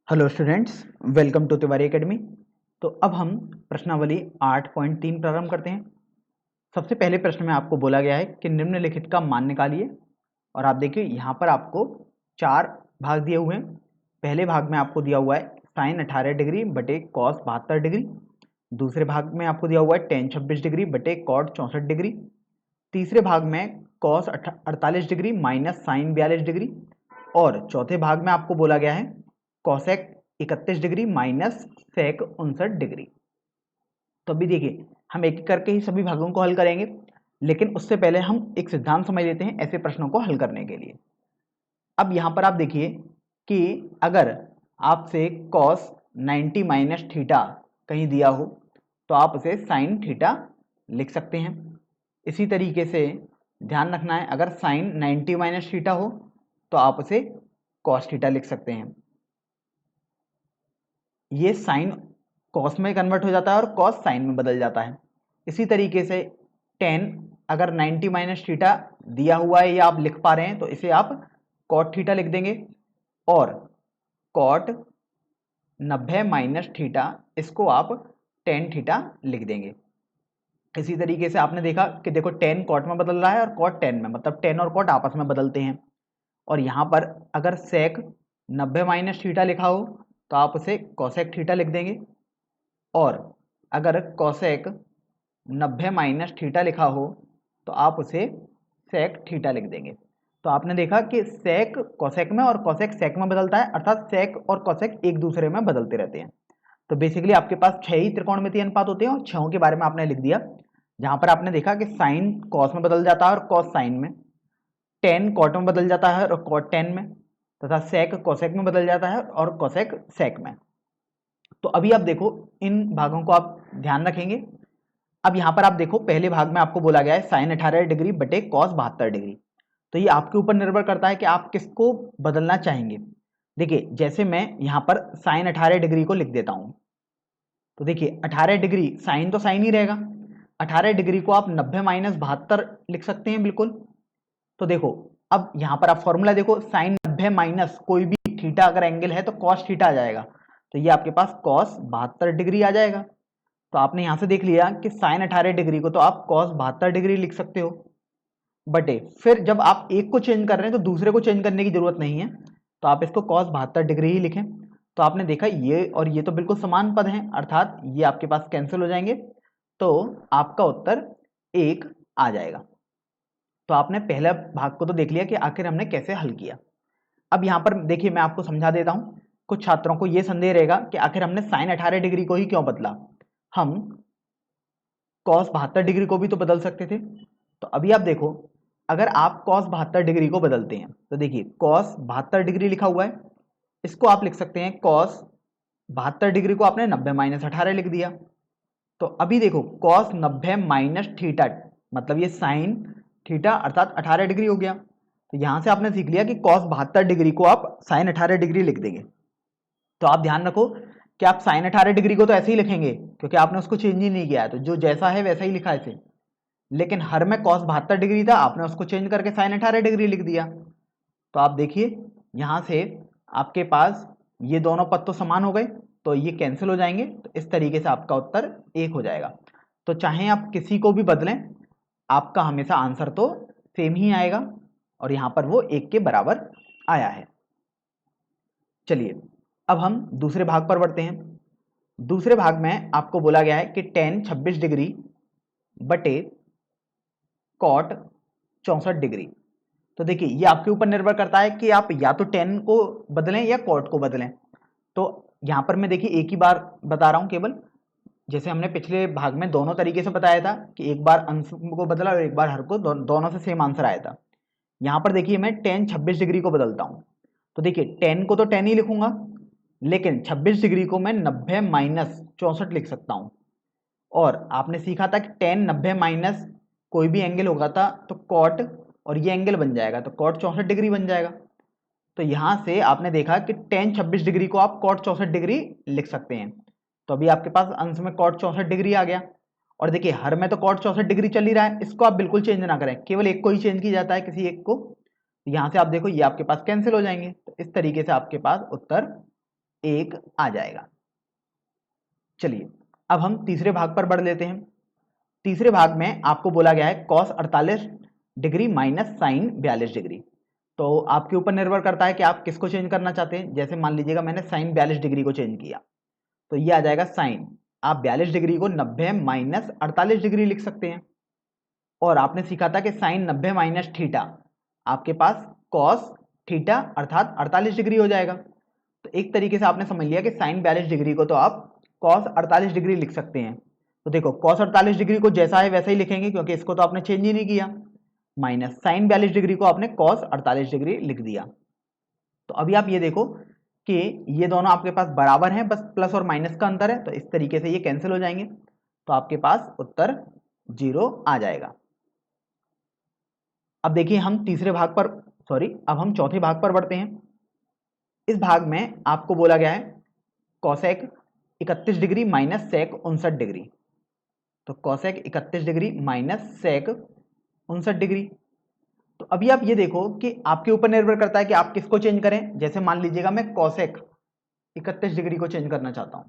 Hello students, welcome to Tiwari academy. तो अब हम प्रश्नावली 8.3 प्रारंभ करते हैं। सबसे पहले प्रश्न में आपको बोला गया है कि निम्नलिखित का मान निकालिए। और आप देखिए यहाँ पर आपको चार भाग दिए हुए हैं। पहले भाग में आपको दिया हुआ है साइन 18 डिग्री बटे कॉस 72 डिग्री। दूसरे भाग में आपको दिया हुआ है टेन 26 डिग्री बटे कॉट 64 डिग्री। तीसरे भाग में cos 48 degree minus sine 42 degree. और चौथे भाग में आपको बोला गया है cosec 31 degree minus sec 59 degree. तो अभी देखिए हम एक एक करके ही सभी भागों को हल करेंगे, लेकिन उससे पहले हम एक सिद्धांत समझ लेते हैं ऐसे प्रश्नों को हल करने के लिए। अब यहाँ पर आप देखिए कि अगर आपसे कॉस 90 माइनस थीटा कहीं दिया हो तो आप उसे साइन थीटा लिख सकते हैं। इसी तरीके से ध्यान रखना है, अगर साइन 90 माइनस थीटा हो तो आप उसे कॉस थीटा लिख सकते हैं। ये साइन कॉस में कन्वर्ट हो जाता है और कॉस साइन में बदल जाता है। इसी तरीके से टेन अगर 90 माइनस थीटा दिया हुआ है या आप लिख पा रहे हैं तो इसे आप कॉट थीटा लिख देंगे। और कॉट 90 माइनस थीटा इसको आप टेन थीटा लिख देंगे। इसी तरीके से आपने देखा कि देखो टेन कॉट में बदल रहा है और कॉट टेन में, मतलब टेन और कॉट आपस में बदलते हैं। और यहाँ पर अगर सेक 90 माइनस थीटा लिखा हो तो आप उसे कॉसेक थीटा लिख देंगे। और अगर कॉसेक 90 माइनस थीटा लिखा हो तो आप उसे सेक थीटा लिख देंगे। तो आपने देखा कि सेक कॉसेक में और कॉसेक सेक में बदलता है, अर्थात सेक और कॉसेक एक दूसरे में बदलते रहते हैं। तो बेसिकली आपके पास 6 ही त्रिकोणमितीय अनुपात होते हैं और 6 के बारे में आपने लिख दिया। जहां पर आपने देखा कि साइन कॉस में बदल जाता है और कॉस साइन में, टेन कॉट में बदल जाता है और कॉट टेन में, तथा सेक कॉसेक में बदल जाता है और कॉसेक सेक में। तो अभी आप देखो इन भागों को आप ध्यान रखेंगे। अब यहाँ पर आप देखो पहले भाग में आपको बोला गया है साइन 18 डिग्री बटे कॉस 72 डिग्री। तो ये आपके ऊपर निर्भर करता है कि आप किसको बदलना चाहेंगे। देखिए जैसे मैं यहाँ पर साइन 18 डिग्री को लिख देता हूँ, तो देखिए 18 डिग्री साइन तो साइन ही रहेगा। 18 डिग्री को आप 90 माइनस 72 लिख सकते हैं बिल्कुल। तो देखो अब यहाँ पर आप फॉर्मूला देखो, साइन 90 माइनस कोई भी थीटा अगर एंगल है तो कॉस थीटा आ जाएगा। तो ये आपके पास कॉस 72 डिग्री आ जाएगा। तो आपने यहां से देख लिया कि साइन 18 डिग्री को तो आप कॉस 72 डिग्री लिख सकते हो, बटे फिर जब आप एक को चेंज कर रहे हैं तो दूसरे को चेंज करने की जरूरत नहीं है, तो आप इसको कॉस 72 डिग्री ही लिखें। तो आपने देखा ये और ये तो बिल्कुल समान पद हैं, अर्थात ये आपके पास कैंसिल हो जाएंगे। तो आपका उत्तर एक आ जाएगा। तो आपने पहला भाग को तो देख लिया कि आखिर हमने कैसे हल किया। अब यहाँ पर देखिए मैं आपको समझा देता हूँ। कुछ छात्रों को यह संदेह रहेगा कि आखिर हमने साइन 18 डिग्री को ही क्यों बदला, हम कॉस 72 डिग्री को भी तो बदल सकते थे। तो अभी आप देखो, अगर आप कॉस 72 डिग्री को बदलते हैं तो देखिए कॉस 72 डिग्री लिखा हुआ है, इसको आप लिख सकते हैं कॉस 72 डिग्री को आपने 90 माइनस 18 लिख दिया। तो अभी देखो कॉस 90 माइनस थीटा, मतलब ये साइन थीटा अर्थात 18 डिग्री हो गया। तो यहां से आपने सीख लिया कि कॉस 72 डिग्री को आप साइन 18 डिग्री लिख देंगे। तो आप ध्यान रखो कि आप साइन 18 डिग्री को तो ऐसे ही लिखेंगे क्योंकि आपने उसको चेंज ही नहीं किया है, तो जो जैसा है वैसा ही लिखा है इसे। लेकिन हर में कॉस 72 डिग्री था, आपने उसको चेंज करके साइन 18 डिग्री लिख दिया। तो आप देखिए यहां से आपके पास ये दोनों पद तो समान हो गए, तो ये कैंसिल हो जाएंगे। तो इस तरीके से आपका उत्तर एक हो जाएगा। तो चाहे आप किसी को भी बदलें, आपका हमेशा आंसर तो सेम ही आएगा, और यहां पर वो एक के बराबर आया है। चलिए अब हम दूसरे भाग पर बढ़ते हैं। दूसरे भाग में आपको बोला गया है कि टेन 26 डिग्री बटे कॉट 64 डिग्री। तो देखिए ये आपके ऊपर निर्भर करता है कि आप या तो टेन को बदलें या कॉट को बदलें। तो यहां पर मैं देखिए एक ही बार बता रहा हूं केवल, जैसे हमने पिछले भाग में दोनों तरीके से बताया था कि एक बार अंश को बदला और एक बार हर को, दोनों से सेम आंसर आया था। यहां पर देखिए मैं टेन 26 डिग्री को बदलता हूं। तो देखिए टेन को तो टेन ही लिखूंगा, लेकिन 26 डिग्री को मैं 90 माइनस 64 लिख सकता हूं। और आपने सीखा था कि टेन 90 माइनस कोई भी एंगल होगा था तो कॉट, और ये एंगल बन जाएगा तो कॉट 64 डिग्री बन जाएगा। तो यहां से आपने देखा कि टेन 26 डिग्री को आप कॉट 64 डिग्री लिख सकते हैं। तो अभी आपके पास अंश में कॉट 64 डिग्री आ गया। और देखिए हर में तो कॉट 64 डिग्री चल ही रहा है, इसको आप बिल्कुल चेंज ना करें, केवल एक को ही चेंज किया जाता है, किसी एक को। यहां से आप देखो ये आपके पास कैंसिल हो जाएंगे। तो इस तरीके से आपके पास उत्तर 1 आ जाएगा। चलिए अब हम तीसरे भाग पर बढ़ लेते हैं। तीसरे भाग में आपको बोला गया है cos 48 degree minus sine 42 degree. तो आपके ऊपर निर्भर करता है कि आप किसको चेंज करना चाहते हैं। जैसे मान लीजिएगा मैंने साइन 42 डिग्री को चेंज किया तो ये आ जाएगा साइन, आप 42 डिग्री को 90 माइनस 48 डिग्री लिख सकते हैं। और आपने सीखा था कि साइन 90 माइनस थीटा आपके पास कॉस थीटा अर्थात 48 डिग्री हो जाएगा। तो एक तरीके से आपने समझ लिया कि साइन 42 डिग्री को तो आप कॉस 48 डिग्री लिख सकते हैं। तो देखो कॉस 48 डिग्री को जैसा है वैसा ही लिखेंगे क्योंकि इसको तो आपने चेंज ही नहीं किया, माइनस साइन 42 डिग्री को आपने कॉस 48 डिग्री लिख दिया। तो अभी आप ये देखो कि ये दोनों आपके पास बराबर हैं, बस प्लस और माइनस का अंतर है, तो इस तरीके से ये कैंसिल हो जाएंगे। तो आपके पास उत्तर 0 आ जाएगा। अब देखिए हम तीसरे भाग पर अब हम चौथे भाग पर बढ़ते हैं। इस भाग में आपको बोला गया है cosec 31 degree minus sec 59 degree. तो cosec 31 degree minus sec 59 degree. तो अभी आप ये देखो कि आपके ऊपर निर्भर करता है कि आप किसको चेंज करें। जैसे मान लीजिएगा मैं कॉसेक 31 डिग्री को चेंज करना चाहता हूं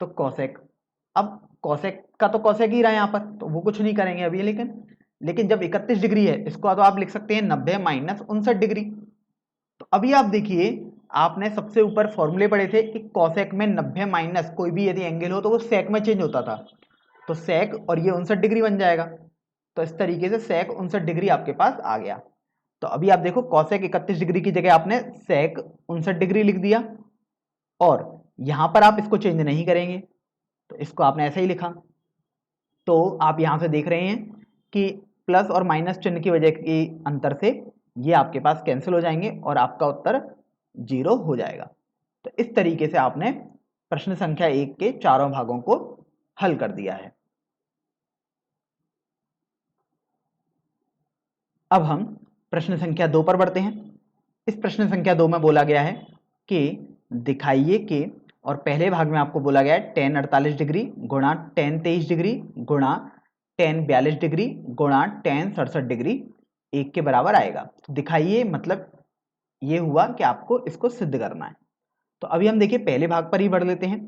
तो कॉसेक, अब कॉसेक का तो कॉसेक ही रहा है यहाँ पर, तो वो कुछ नहीं करेंगे अभी। लेकिन जब 31 डिग्री है इसको तो आप लिख सकते हैं 90 माइनस 59 डिग्री। तो अभी आप देखिए आपने सबसे ऊपर फॉर्मूले पढ़े थे कि कॉसेक में 90 माइनस कोई भी यदि एंगल हो तो वो सेक में चेंज होता था, तो सेक और ये 59 डिग्री बन जाएगा। तो इस तरीके से सेक 59 डिग्री आपके पास आ गया। तो अभी आप देखो कॉसेक 31 डिग्री की जगह आपने सेक 59 डिग्री लिख दिया और यहां पर आप इसको चेंज नहीं करेंगे तो इसको आपने ऐसे ही लिखा। तो आप यहां से देख रहे हैं कि प्लस और माइनस चिन्ह की वजह के अंतर से ये आपके पास कैंसिल हो जाएंगे और आपका उत्तर 0 हो जाएगा। तो इस तरीके से आपने प्रश्न संख्या 1 के चारों भागों को हल कर दिया है। अब हम प्रश्न संख्या 2 पर बढ़ते हैं। इस प्रश्न संख्या 2 में बोला गया है कि दिखाइए कि, और पहले भाग में आपको बोला गया है tan 48 डिग्री गुणा tan 23 डिग्री गुणा tan 42 डिग्री गुणा tan 67 डिग्री 1 के बराबर आएगा। तो दिखाइए मतलब ये हुआ कि आपको इसको सिद्ध करना है। तो अभी हम देखिए पहले भाग पर ही बढ़ लेते हैं।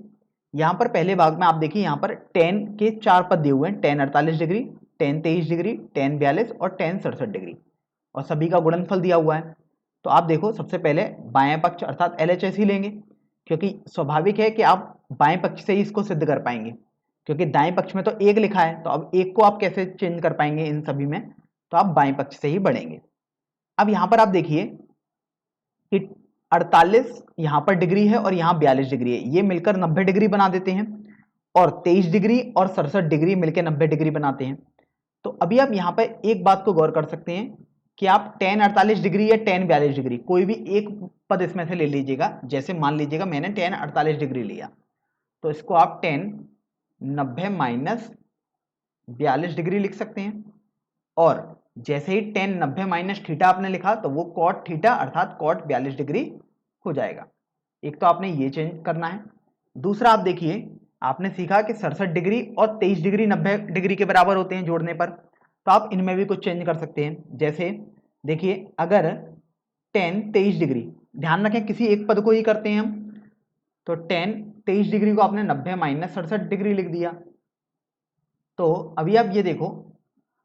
यहाँ पर पहले भाग में आप देखिए यहाँ पर tan के 4 पद दिए हुए हैं, tan 48 degree, tan 23 degree, tan 42 और tan 67 डिग्री, और सभी का गुणनफल दिया हुआ है। तो आप देखो सबसे पहले बाएं पक्ष अर्थात LHS ही लेंगे क्योंकि स्वाभाविक है कि आप बाएं पक्ष से ही इसको सिद्ध कर पाएंगे, क्योंकि दाएं पक्ष में तो 1 लिखा है, तो अब 1 को आप कैसे चेंज कर पाएंगे इन सभी में, तो आप बाएं पक्ष से ही बढ़ेंगे। अब यहाँ पर आप देखिए कि 48 यहाँ पर डिग्री है और यहाँ 42 डिग्री है, ये मिलकर 90 डिग्री बना देते हैं, और 23 डिग्री और 67 डिग्री मिलकर 90 डिग्री बनाते हैं। तो अभी आप यहाँ पर एक बात को गौर कर सकते हैं कि आप tan 48 डिग्री या tan 42 डिग्री कोई भी एक पद इसमें से ले लीजिएगा। जैसे मान लीजिएगा मैंने tan 48 डिग्री लिया तो इसको आप tan 90 माइनस 42 डिग्री लिख सकते हैं, और जैसे ही tan 90 माइनस थीटा आपने लिखा तो वो cot थीटा अर्थात cot 42 डिग्री हो जाएगा। एक तो आपने ये चेंज करना है। दूसरा आप देखिए आपने सीखा कि 67 डिग्री और 23 डिग्री 90 डिग्री के बराबर होते हैं जोड़ने पर, तो आप इनमें भी कुछ चेंज कर सकते हैं। जैसे देखिए अगर tan 23 डिग्री, ध्यान रखें किसी एक पद को ही करते हैं हम, तो tan 23 डिग्री को आपने 90 माइनस 67 डिग्री लिख दिया। तो अभी आप ये देखो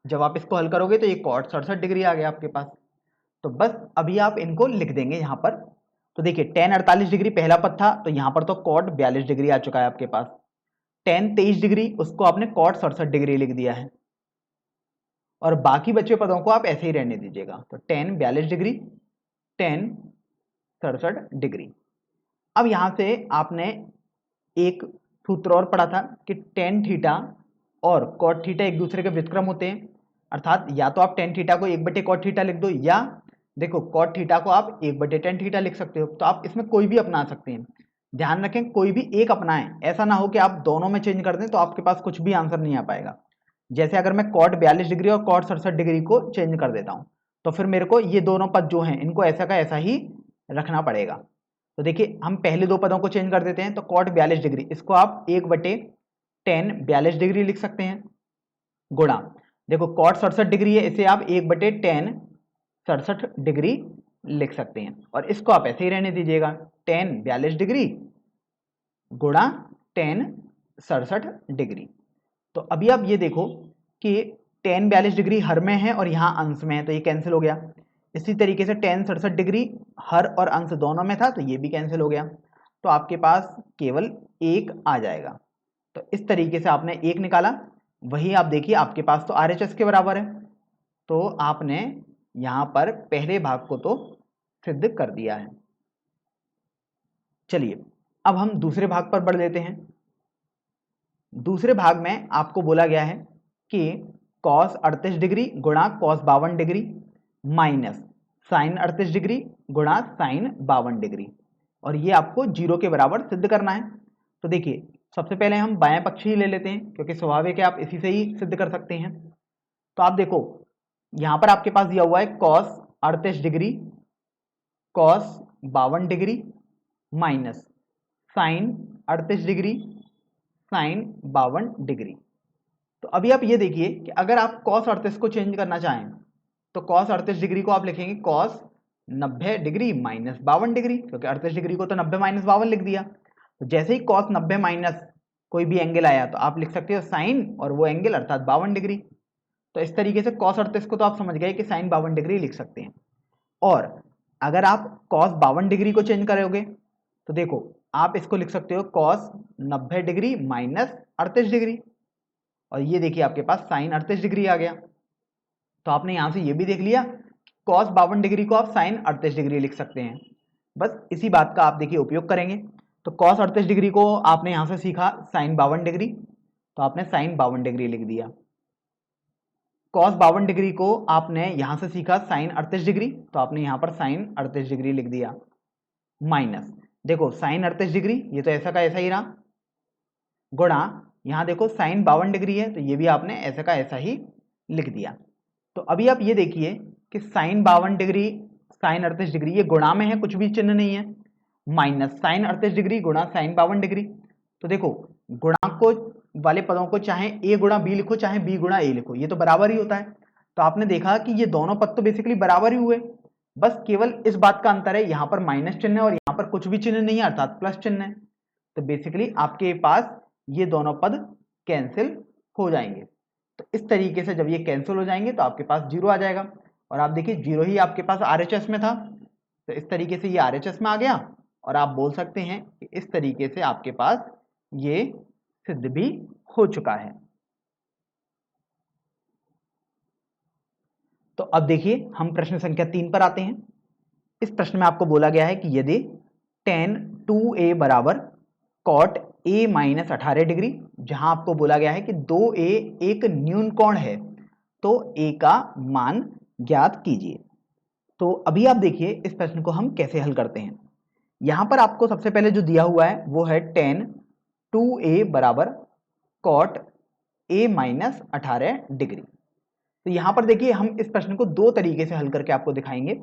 जब आप इसको हल करोगे तो ये cot 67 डिग्री आ गया आपके पास। तो बस अभी आप इनको लिख देंगे यहाँ पर। तो देखिए tan 48 डिग्री पहला पद था तो यहाँ पर तो cot 42 डिग्री आ चुका है आपके पास। tan 23 डिग्री उसको आपने cot 67 डिग्री लिख दिया है, और बाकी बचे पदों को आप ऐसे ही रहने दीजिएगा। तो tan 42 डिग्री, tan 67 डिग्री। अब यहाँ से आपने एक सूत्र और पढ़ा था कि tan थीटा और cot थीटा एक दूसरे के व्युत्क्रम होते हैं, अर्थात या तो आप tan थीटा को 1/cot थीटा लिख दो, या देखो cot थीटा को आप 1/tan थीटा लिख सकते हो। तो आप इसमें कोई भी अपना सकते हैं। ध्यान रखें कोई भी एक अपनाएं, ऐसा ना हो कि आप दोनों में चेंज कर दें तो आपके पास कुछ भी आंसर नहीं आ पाएगा। जैसे अगर मैं cot 42 डिग्री और cot 67 डिग्री को चेंज कर देता हूँ तो फिर मेरे को ये दोनों पद जो हैं इनको ऐसा का ऐसा ही रखना पड़ेगा। तो देखिए हम पहले दो पदों को चेंज कर देते हैं। तो cot 42 डिग्री इसको आप 1/tan 42 डिग्री लिख सकते हैं, गुणा देखो cot 67 डिग्री है इसे आप 1/tan 67 डिग्री लिख सकते हैं, और इसको आप ऐसे ही रहने दीजिएगा tan 42 डिग्री गुणा टेन 67 डिग्री। तो अभी आप ये देखो कि टेन 42 डिग्री हर में है और यहाँ अंश में है, तो ये कैंसिल हो गया। इसी तरीके से टेन 67 डिग्री हर और अंश दोनों में था, तो ये भी कैंसिल हो गया। तो आपके पास केवल एक आ जाएगा। तो इस तरीके से आपने एक निकाला। वही आप देखिए आपके पास तो RHS के बराबर है, तो आपने यहाँ पर पहले भाग को तो सिद्ध कर दिया है। चलिए अब हम दूसरे भाग पर बढ़ लेते हैं। दूसरे भाग में आपको बोला गया है कि cos 38 डिग्री गुणा cos 52 degree minus sine 38 degree गुणा साइन 52 डिग्री, और ये आपको 0 के बराबर सिद्ध करना है। तो देखिए सबसे पहले हम बाएं पक्ष ही ले लेते हैं, क्योंकि स्वाभाविक है आप इसी से ही सिद्ध कर सकते हैं। तो आप देखो यहाँ पर आपके पास दिया हुआ है cos 38 degree cos 52 degree minus sine 38 degree sine 52 degree. तो अभी आप ये देखिए कि अगर आप cos 38 को चेंज करना चाहें तो cos 38 डिग्री को आप लिखेंगे cos 90 डिग्री माइनस 52 डिग्री, क्योंकि 38 डिग्री को तो 90 माइनस 52 लिख दिया। तो जैसे ही cos 90 माइनस कोई भी एंगल आया तो आप लिख सकते हो साइन और वो एंगल अर्थात 52 डिग्री। तो इस तरीके से cos 38 को तो आप समझ गए कि साइन 52 डिग्री लिख सकते हैं। और अगर आप cos 52 डिग्री को चेंज करोगे तो देखो आप इसको लिख सकते हो cos 90 डिग्री माइनस 38 डिग्री, और ये देखिए आपके पास साइन 38 डिग्री आ गया। तो आपने यहां से ये भी देख लिया cos 52 डिग्री को आप साइन 38 डिग्री लिख सकते हैं। बस इसी बात का आप देखिए उपयोग करेंगे। तो cos 38 डिग्री को आपने यहां से सीखा साइन 52 डिग्री, तो आपने साइन 52 डिग्री लिख दिया। cos 52 डिग्री को आपने यहां से सीखा साइन 38 डिग्री, तो आपने यहां पर साइन 38 डिग्री लिख दिया। माइनस देखो साइन 38 डिग्री ये तो ऐसा का ऐसा ही रहा, गुणा यहां देखो साइन 52 डिग्री है तो ये भी आपने ऐसा का ऐसा ही लिख दिया। तो अभी आप ये देखिए कि साइन 52 डिग्री साइन 38 डिग्री ये गुणा में है, कुछ भी चिन्ह नहीं है, माइनस साइन 38 डिग्री गुणा साइन 52 डिग्री। तो देखो गुणा को वाले पदों को चाहे a गुणा b लिखो चाहे b गुणा a लिखो, ये तो बराबर ही होता है। तो आपने देखा कि ये दोनों पद तो बेसिकली बराबर ही हुए, बस केवल इस बात का अंतर है यहाँ पर माइनस चिन्ह है और यहाँ पर कुछ भी चिन्ह नहीं है अर्थात प्लस चिन्ह है। तो बेसिकली आपके पास ये दोनों पद कैंसिल हो जाएंगे। तो इस तरीके से जब ये कैंसिल हो जाएंगे तो आपके पास 0 आ जाएगा, और आप देखिए 0 ही आपके पास RHS में था, तो इस तरीके से ये RHS में आ गया, और आप बोल सकते हैं कि इस तरीके से आपके पास ये सिद्ध भी हो चुका है। तो अब देखिए हम प्रश्न संख्या 3 पर आते हैं। इस प्रश्न में आपको बोला गया है कि यदि tan 2a बराबर cot a माइनस 18 डिग्री, जहां आपको बोला गया है कि 2a एक न्यून कोण है, तो a का मान ज्ञात कीजिए। तो अभी आप देखिए इस प्रश्न को हम कैसे हल करते हैं। यहां पर आपको सबसे पहले जो दिया हुआ है वो है tan 2a बराबर cot a माइनस 18 डिग्री। तो यहां पर देखिए हम इस प्रश्न को दो तरीके से हल करके आपको दिखाएंगे।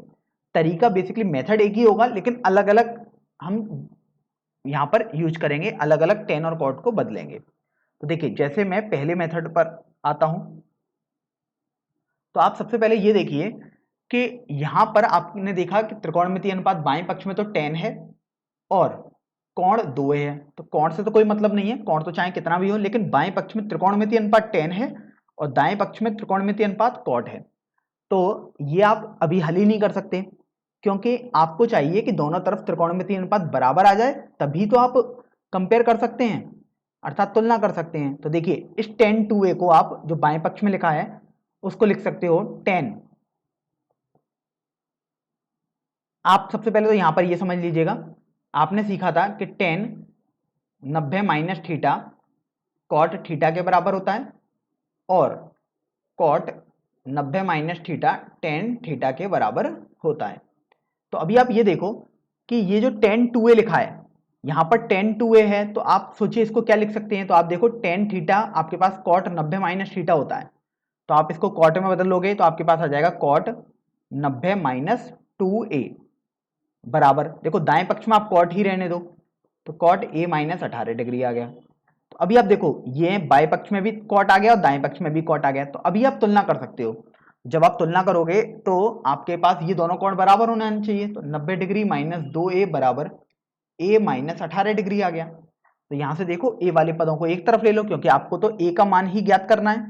तरीका बेसिकली मेथड एक ही होगा, लेकिन अलग अलग हम यहां पर यूज करेंगे, अलग अलग tan और cot को बदलेंगे। तो देखिए जैसे मैं पहले मेथड पर आता हूं, तो आप सबसे पहले ये देखिए कि यहां पर आपने देखा कि त्रिकोणमितीय अनुपात बाएं पक्ष में तो tan है और कोण 2a है, तो कोण से तो कोई मतलब नहीं है, कोण तो चाहे कितना भी हो, लेकिन बाएं पक्ष में त्रिकोणमितीय अनुपात tan है और दाएं पक्ष में त्रिकोणमितीय अनुपात cot है। तो ये आप अभी हल ही नहीं कर सकते, क्योंकि आपको चाहिए कि दोनों तरफ त्रिकोणमितीय अनुपात बराबर आ जाए, तभी तो आप कंपेयर कर सकते हैं अर्थात तुलना कर सकते हैं। तो देखिए इस tan 2a को आप जो बाएं पक्ष में लिखा है उसको लिख सकते हो tan। आप सबसे पहले तो यहां पर ये समझ लीजिएगा, आपने सीखा था कि tan 90 minus theta cot theta के बराबर होता है और cot 90 minus theta tan theta के बराबर होता है। तो अभी आप ये देखो कि ये जो tan 2a लिखा है, यहां पर tan 2a है, तो आप सोचिए इसको क्या लिख सकते हैं। तो आप देखो tan थीटा आपके पास cot 90 माइनस थीटा होता है, तो आप इसको cot में बदल लोगे तो आपके पास आ जाएगा cot 90 माइनस 2a बराबर, देखो दाएं पक्ष में आप cot ही रहने दो, तो cot a माइनस 18 डिग्री आ गया। तो अभी आप देखो ये बाएं पक्ष में भी cot आ गया और दाएं पक्ष में भी cot आ गया। तो अभी आप तुलना कर सकते हो, जब आप तुलना करोगे तो आपके पास ये दोनों कोण बराबर होना चाहिए। तो 90 डिग्री माइनस 2a बराबर a माइनस 18 डिग्री आ गया। तो यहाँ से देखो ए वाले पदों को एक तरफ ले लो, क्योंकि आपको तो ए का मान ही ज्ञात करना है।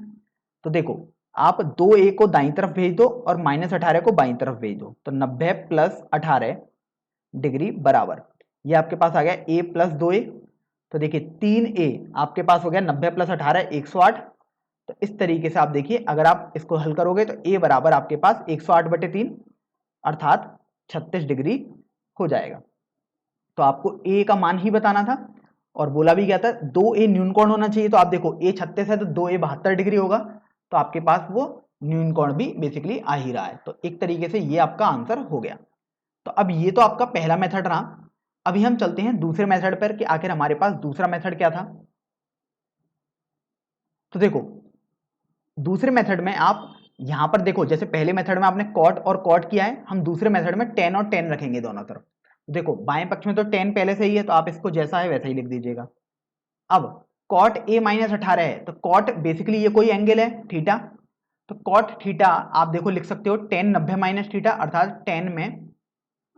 तो देखो आप 2a को दाईं तरफ भेज दो और -18 को बाईं तरफ भेज दो, तो 90 + 18 डिग्री बराबर, ये आपके पास आ गया a + 2a। तो देखिए 3a आपके पास हो गया 90 + 18 108। तो इस तरीके से आप देखिए अगर आप इसको हल करोगे तो a बराबर आपके पास 108/3 अर्थात 36 डिग्री हो जाएगा। तो आपको a का मान ही बताना था और बोला भी गया था 2a न्यून कोण होना चाहिए। तो आप देखो a 36 है तो 2a 72 डिग्री होगा, तो आपके पास वो न्यून कोण भी बेसिकली आ ही रहा है। तो एक तरीके से ये आपका आंसर हो गया। तो अब ये तो आपका पहला मेथड रहा। अभी हम चलते हैं दूसरे मेथड पर कि आखिर हमारे पास दूसरा मेथड क्या था। तो देखो दूसरे मेथड में आप यहां पर देखो, जैसे पहले मेथड में आपने कॉट और कॉट किया है, हम दूसरे मेथड में tan और tan रखेंगे दोनों तरफ। देखो बाएं पक्ष में तो tan पहले से ही है, तो आप इसको जैसा है वैसा ही लिख दीजिएगा। अब cot a - 18 है, तो cot बेसिकली ये कोई एंगल है थीटा, तो cot थीटा आप देखो लिख सकते हो tan 90 - थीटा, अर्थात tan में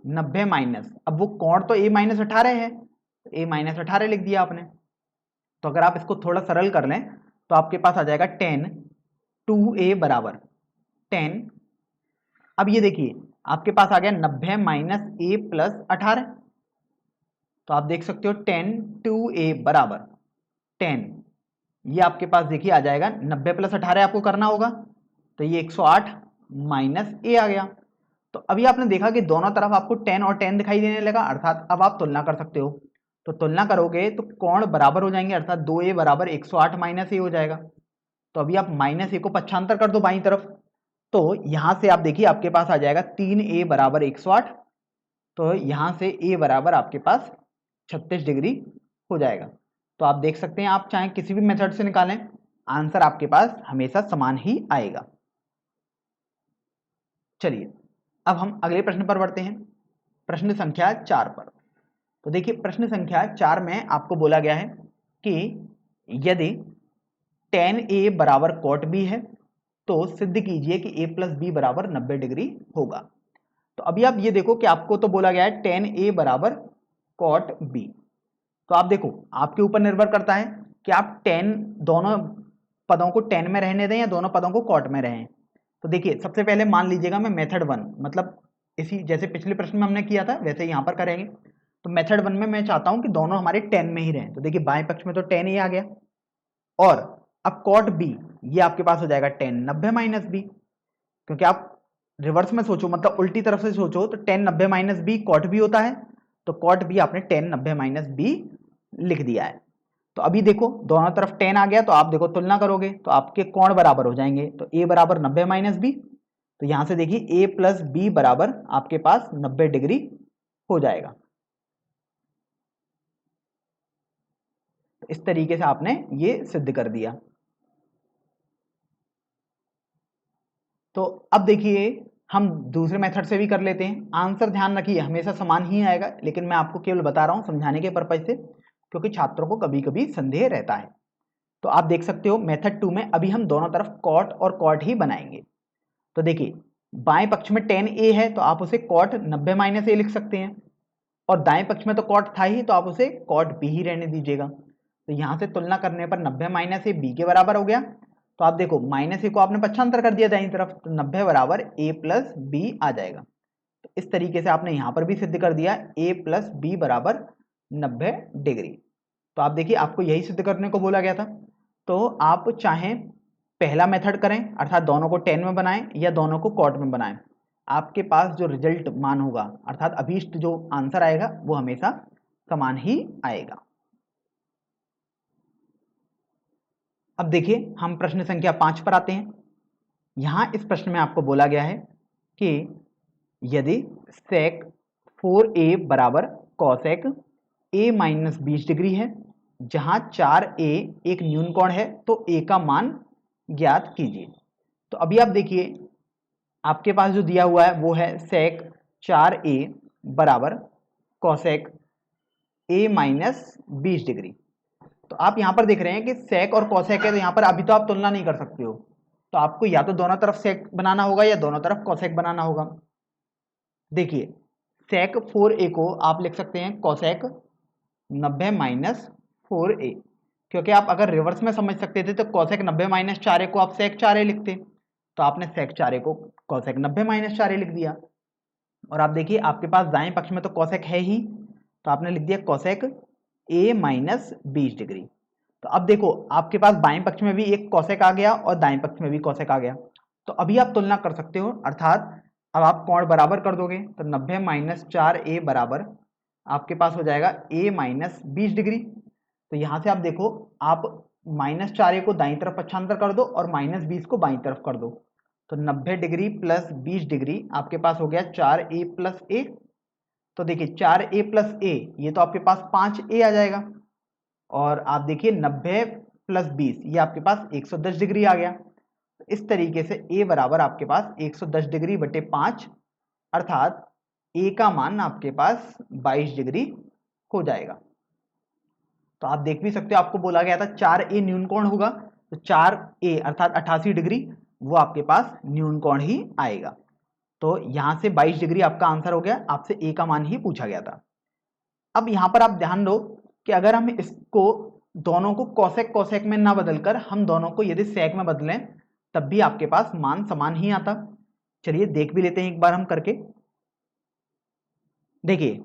90 माइनस, अब वो कोण तो a - 18 है, a - 18 लिख दिया आपने। तो अगर आप इसको थोड़ा सरल कर लें तो आपके पास आ जाएगा tan 2a बराबर tan, अब ये देखिए आपके पास आ गया 90 - a + 18, तो आप देख सकते हो tan 2a बराबर tan, ये आपके पास देखिए आ जाएगा 90 + 18 आपको करना होगा, तो ये 108 माइनस a आ गया। तो अभी आपने देखा कि दोनों तरफ आपको tan और tan दिखाई देने लगा, अर्थात अब आप तुलना कर सकते हो। तो तुलना करोगे तो कोण बराबर हो जाएंगे, अर्थात 2a बराबर 108 माइनस a हो जाएगा। तो अभी आप -a को पक्षांतर कर दो बाईं तरफ, तो यहां से आप देखिए आपके पास आ जाएगा 3a बराबर 108, तो यहां से a बराबर आपके पास 36 डिग्री हो जाएगा। तो आप देख सकते हैं आप चाहे किसी भी मेथड से निकालें, आंसर आपके पास हमेशा समान ही आएगा। चलिए अब हम अगले प्रश्न पर बढ़ते हैं, प्रश्न संख्या 4 पर। तो देखिए प्रश्न संख्या 4 में आपको बोला गया है कि यदि tan a बराबर cot b है तो सिद्ध कीजिए कि a + b बराबर 90 डिग्री होगा। तो अभी आप ये देखो कि आपको तो बोला गया है tan a बराबर cot b, तो आप देखो आपके ऊपर निर्भर करता है कि आप tan दोनों पदों को tan में रहने दें या दोनों पदों को cot में रहें। तो देखिए सबसे पहले मान लीजिएगा मैं मेथड 1, मतलब इसी जैसे पिछले प्रश्न में हमने किया था वैसे यहाँ पर करेंगे। तो मेथड 1 में मैं चाहता हूँ कि दोनों हमारे tan में ही रहें, तो देखिए बाएं पक्ष में तो tan a आ गया, और अब cot b ये आपके पास हो जाएगा tan 90 - b, क्योंकि आप रिवर्स में सोचो मतलब उल्टी तरफ से सोचो तो tan 90 - b cot b होता है, तो cot b आपने tan 90 - b लिख दिया है। तो अभी देखो दोनों तरफ tan आ गया, तो आप देखो तुलना करोगे तो आपके कोण बराबर हो जाएंगे, तो a बराबर 90 - b, तो यहां से देखिए a + b बराबर आपके पास 90 डिग्री हो जाएगा। तो इस तरीके से आपने ये सिद्ध कर दिया। तो अब देखिए हम दूसरे मेथड से भी कर लेते हैं। आंसर ध्यान रखिए हमेशा समान ही आएगा, लेकिन मैं आपको केवल बता रहा हूं समझाने के पर्पज से, क्योंकि छात्रों को कभी कभी संदेह रहता है। तो आप देख सकते हो मेथड 2 में अभी हम दोनों तरफ cot और cot ही बनाएंगे। तो देखिए बाएं पक्ष में tan a है तो आप उसे cot 90 - a लिख सकते हैं, और दाएं पक्ष में तो cot था ही तो आप उसे cot b ही रहने दीजिएगा। तो यहां से तुलना करने पर 90 - a b के बराबर हो गया। तो आप देखो -a को आपने पक्षांतर कर दिया दाईं तरफ, तो 90 बराबर a + b आ जाएगा। तो इस तरीके से आपने यहां पर भी सिद्ध कर दिया a + b बराबर 90 डिग्री। तो आप देखिए आपको यही सिद्ध करने को बोला गया था। तो आप चाहें पहला मेथड करें अर्थात दोनों को tan में बनाएं या दोनों को cot में बनाएं, आपके पास जो रिजल्ट मान होगा अर्थात अभीष्ट जो आंसर आएगा वो हमेशा समान ही आएगा। अब देखिए हम प्रश्न संख्या 5 पर आते हैं। यहां इस प्रश्न में आपको बोला गया है कि यदि sec 4a बराबर cosec a - 20 डिग्री है, जहां 4a एक न्यून कोण है, तो a का मान ज्ञात कीजिए। तो अभी आप देखिए आपके पास जो दिया हुआ है वो है sec 4a बराबर cosec a - 20 डिग्री। तो आप यहां पर देख रहे हैं कि sec और cosec है, तो यहां पर अभी तो आप तुलना नहीं कर सकते हो, तो आपको या तो दोनों तरफ sec बनाना होगा या दोनों तरफ cosec बनाना होगा। देखिए sec 4a को आप लिख सकते हैं cosec 90 - 4a, क्योंकि आप अगर रिवर्स में समझ सकते थे तो कॉसेक 90 माइनस 4a को आप सेक 4a लिखते, तो आपने सेक 4a को कॉसेक 90 माइनस 4a लिख दिया। और आप देखिए आपके पास दाएं पक्ष में तो कॉसेक है ही, तो आपने लिख दिया कॉसेक a माइनस 20 डिग्री। तो अब देखो आपके पास बाएं पक्ष में भी एक कॉसेक आ गया और दाएं पक्ष में भी कॉसेक आ गया, तो अभी आप तुलना कर सकते हो, अर्थात अब आप कोण बराबर कर दोगे तो 90 माइनस 4a बराबर आपके पास हो जाएगा a माइनस 20 डिग्री। तो यहाँ से आप देखो आप माइनस 4a को दाईं तरफ पक्षांतर कर दो और माइनस 20 को बाईं तरफ कर दो, तो 90 डिग्री प्लस 20 डिग्री आपके पास हो गया 4a प्लस a। तो देखिए 4a प्लस a, ये तो आपके पास 5a आ जाएगा, और आप देखिए 90 प्लस 20 ये आपके पास 110 डिग्री आ गया। इस तरीके से a बराबर आपके पास 110 डिग्री बटे 5, अर्थात a का मान आपके पास 22 डिग्री हो जाएगा। तो आप देख भी सकते हो आपको बोला गया था 4a न्यून कोण होगा, तो 4a अर्थात 88 डिग्री वो आपके पास न्यून कोण ही आएगा। तो यहां से 22 डिग्री आपका आंसर हो गया, आपसे a का मान ही पूछा गया था। अब यहां पर आप ध्यान दो कि अगर हम इसको दोनों को कॉसेक कॉसेक में ना बदलकर हम दोनों को यदि सेक में बदलें तब भी आपके पास मान समान ही आता। चलिए देख भी लेते हैं एक बार हम करके। देखिए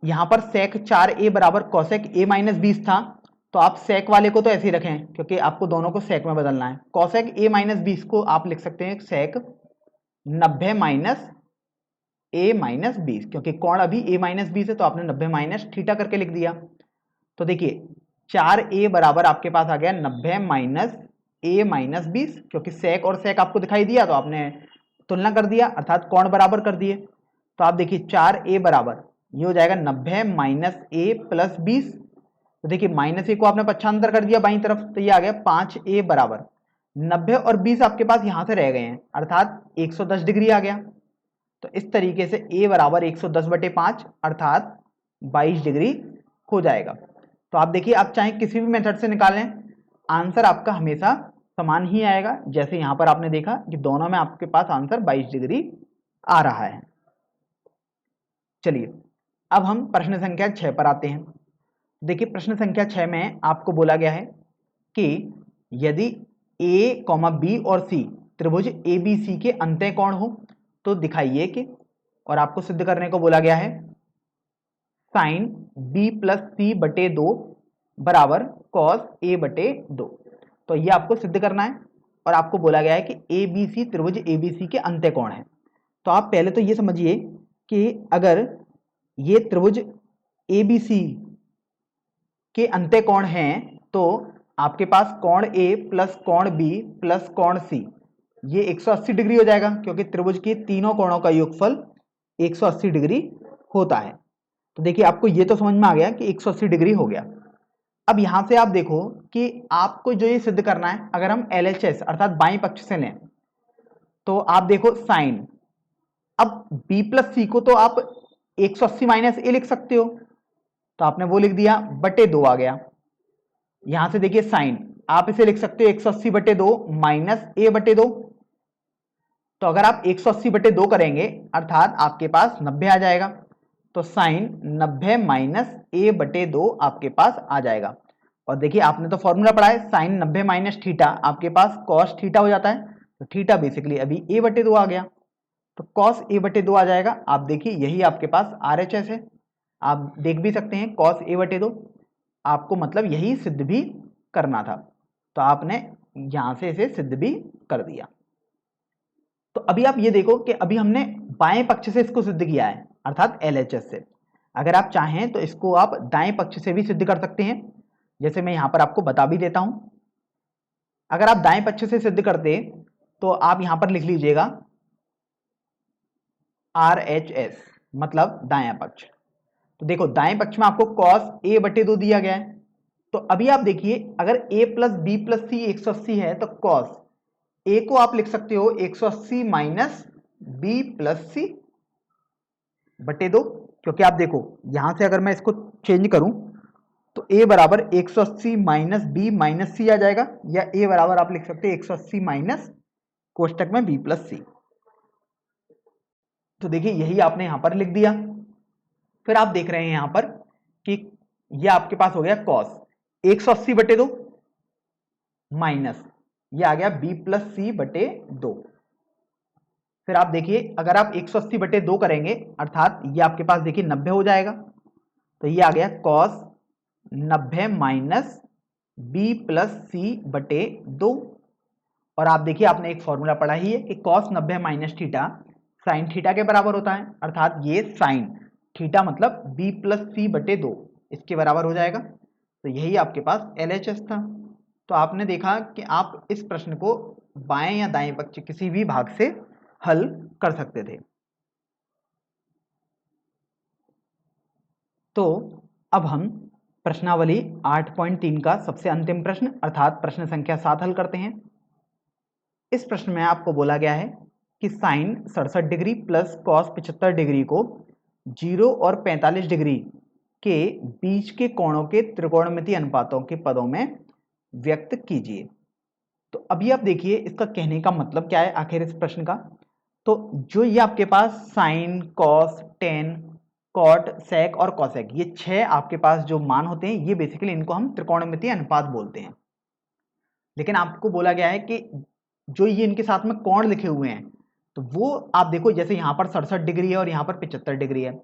यहां पर सेक 4a बराबर कॉसेक a माइनस 20 था, तो आप सेक वाले को तो ऐसे ही रखें क्योंकि आपको दोनों को सेक में बदलना है। कॉसेक a माइनस 20 को आप लिख सकते हैं सेक 90 माइनस a माइनस 20, क्योंकि कोण अभी a माइनस 20 है तो आपने 90 माइनस थीटा करके लिख दिया। तो देखिए 4a बराबर आपके पास आ गया 90 माइनस a माइनस 20, क्योंकि सेक और सेक आपको दिखाई दिया तो आपने तुलना कर दिया अर्थात कोण बराबर कर दिए। तो आप देखिए 4a बराबर ये हो जाएगा 90 माइनस a प्लस 20। तो देखिए माइनस a को आपने पक्षांतर कर दिया बाईं तरफ, तो ये आ गया 5a बराबर 90 और 20 आपके पास यहां से रह गए हैं, अर्थात 110 डिग्री आ गया। तो इस तरीके से a बराबर 110 बटे 5 अर्थात 22 डिग्री हो जाएगा। तो आप देखिए आप चाहे किसी भी मेथड से निकालें आंसर आपका हमेशा समान ही आएगा। जैसे यहां पर आपने देखा कि दोनों में आपके पास आंसर 22 डिग्री आ रहा है। चलिए अब हम प्रश्न संख्या 6 पर आते हैं। देखिए प्रश्न संख्या 6 में आपको बोला गया है कि यदि a, b और c त्रिभुज ABC के अंतः कोण हो तो दिखाइए कि, और आपको सिद्ध करने को बोला गया है साइन b प्लस सी बटे 2 बराबर कॉस a बटे 2। तो ये आपको सिद्ध करना है और आपको बोला गया है कि ABC त्रिभुज ABC के अंतः कोण है। तो आप पहले तो ये समझिए कि अगर ये त्रिभुज ABC के अंतः कोण हैं तो आपके पास कोण A प्लस कोण B प्लस कोण C ये 180 डिग्री हो जाएगा, क्योंकि त्रिभुज के तीनों कोणों का योगफल 180 डिग्री होता है। तो देखिए आपको ये तो समझ में आ गया कि 180 डिग्री हो गया। अब यहां से आप देखो कि आपको जो ये सिद्ध करना है, अगर हम LHS अर्थात बाईं पक्ष से लें तो आप देखो साइन, अब B प्लस सी को तो आप 180 माइनस ए लिख सकते हो, तो आपने वो लिख दिया बटे 2 आ गया। यहां से देखिए साइन आप इसे लिख सकते हो 180 बटे 2 माइनस ए बटे 2। तो अगर आप 180 बटे 2 करेंगे अर्थात आपके पास 90 आ जाएगा, तो साइन 90 माइनस ए बटे 2 आपके पास आ जाएगा। और देखिए आपने तो फॉर्मूला पढ़ा है साइन 90 माइनस थीटा आपके पास कॉस थीटा हो जाता है, तो थीटा बेसिकली अभी ए बटे 2 आ गया, तो कॉस ए बटे 2 आ जाएगा। आप देखिए यही आपके पास RHS है, आप देख भी सकते हैं कॉस ए बटे 2, आपको मतलब यही सिद्ध भी करना था, तो आपने यहां से इसे सिद्ध भी कर दिया। तो अभी आप ये देखो कि अभी हमने बाएं पक्ष से इसको सिद्ध किया है अर्थात LHS से। अगर आप चाहें तो इसको आप दाएं पक्ष से भी सिद्ध कर सकते हैं, जैसे मैं यहां पर आपको बता भी देता हूं। अगर आप दाएं पक्ष से सिद्ध करते तो आप यहां पर लिख लीजिएगा RHS मतलब दायां पक्ष। तो देखो दाएं पक्ष में आपको cos a बटे 2 दिया गया है, तो अभी आप देखिए अगर a प्लस बी प्लस सी 180 है तो cos a को आप लिख सकते हो 180 माइनस बी प्लस सी बटे 2, क्योंकि आप देखो यहां से अगर मैं इसको चेंज करूं तो a बराबर 180 माइनस बी माइनस सी आ जाएगा, या a बराबर आप लिख सकते हैं 180 माइनस कोष्टक में b प्लस सी। तो देखिए यही आपने यहां पर लिख दिया। फिर आप देख रहे हैं यहां पर कि ये आपके पास हो गया cos, 180/2 माइनस ये आ गया b प्लस सी बटे 2। फिर आप देखिए अगर आप 180/2 करेंगे अर्थात ये आपके पास देखिए 90 हो जाएगा, तो ये आ गया cos 90 माइनस b प्लस सी बटे 2। और आप देखिए आपने एक फॉर्मूला पढ़ा ही है कि cos 90 minus theta sine theta के बराबर होता है, अर्थात ये साइन थीटा मतलब b प्लस सी बटे 2 इसके बराबर हो जाएगा। तो यही आपके पास LHS था। तो आपने देखा कि आप इस प्रश्न को बाएं या दाएं पक्ष किसी भी भाग से हल कर सकते थे। तो अब हम प्रश्नावली 8.3 का सबसे अंतिम प्रश्न अर्थात प्रश्न संख्या 7 हल करते हैं। इस प्रश्न में आपको बोला गया है कि sine 67 degree plus cos 75 degree को 0 और 45 डिग्री के बीच के कोणों के त्रिकोणमितीय अनुपातों के पदों में व्यक्त कीजिए। तो अभी आप देखिए इसका कहने का मतलब क्या है आखिर इस प्रश्न का। तो जो ये आपके पास साइन, कॉस, टेन, कॉट, सेक और कॉसेक ये 6 आपके पास जो मान होते हैं ये बेसिकली इनको हम त्रिकोणमितीय अनुपात बोलते हैं। लेकिन आपको बोला गया है कि जो ये इनके साथ में कोण लिखे हुए हैं तो वो आप देखो जैसे यहाँ पर 67 डिग्री है और यहाँ पर 75 डिग्री है।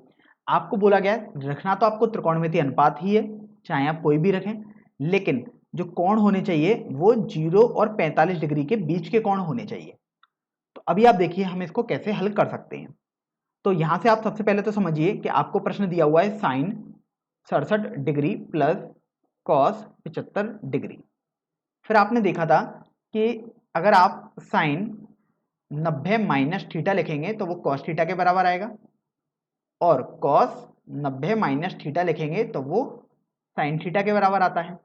आपको बोला गया है रखना तो आपको त्रिकोणमितीय अनुपात ही है, चाहे आप कोई भी रखें, लेकिन जो कोण होने चाहिए वो 0 और 45 डिग्री के बीच के कोण होने चाहिए। तो अभी आप देखिए हम इसको कैसे हल कर सकते हैं। तो यहां से आप सबसे पहले तो समझिए कि आपको प्रश्न दिया हुआ है sine 67 degree plus cos 75 degree. फिर आपने देखा था कि अगर आप साइन 90 माइनस थीटा लिखेंगे तो वो कॉस थीटा के बराबर आएगा, और कॉस 90 माइनस थीटा लिखेंगे तो वो साइन थीटा के बराबर आता है।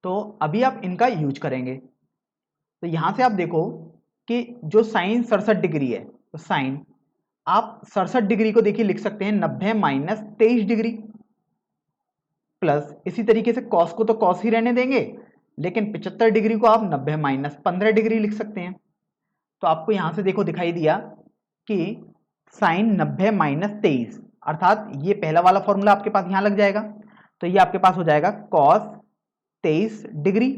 तो अभी आप इनका यूज करेंगे। तो यहां से आप देखो कि जो साइन 67 डिग्री है तो साइन आप 67 डिग्री को देखिए लिख सकते हैं 90 माइनस 23 डिग्री प्लस इसी तरीके से कॉस को तो कॉस ही रहने देंगे, लेकिन 75 डिग्री को आप 90 माइनस 15 डिग्री लिख सकते हैं। तो आपको यहां से देखो दिखाई दिया कि साइन 90 माइनस 23 अर्थात ये पहला वाला फॉर्मूला आपके पास यहां लग जाएगा। तो ये आपके पास हो जाएगा कॉस 23 डिग्री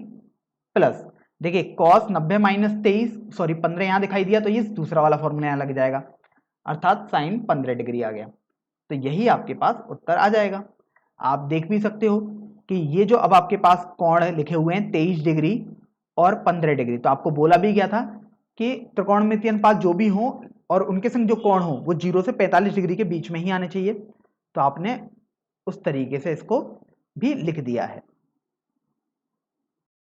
प्लस देखिए कॉस 90 माइनस 23 सॉरी 15 यहां दिखाई दिया तो ये दूसरा वाला फॉर्मूला यहां लग जाएगा अर्थात साइन 15 डिग्री आ गया। तो यही आपके पास उत्तर आ जाएगा। आप देख भी सकते हो कि ये जो अब आपके पास कोण लिखे हुए हैं 23 डिग्री और 15 डिग्री, तो आपको बोला भी गया था कि त्रिकोणमितीय अनुपात जो भी हो और उनके संग जो कोण हो वो 0 से 45 डिग्री के बीच में ही आने चाहिए। तो आपने उस तरीके से इसको भी लिख दिया है।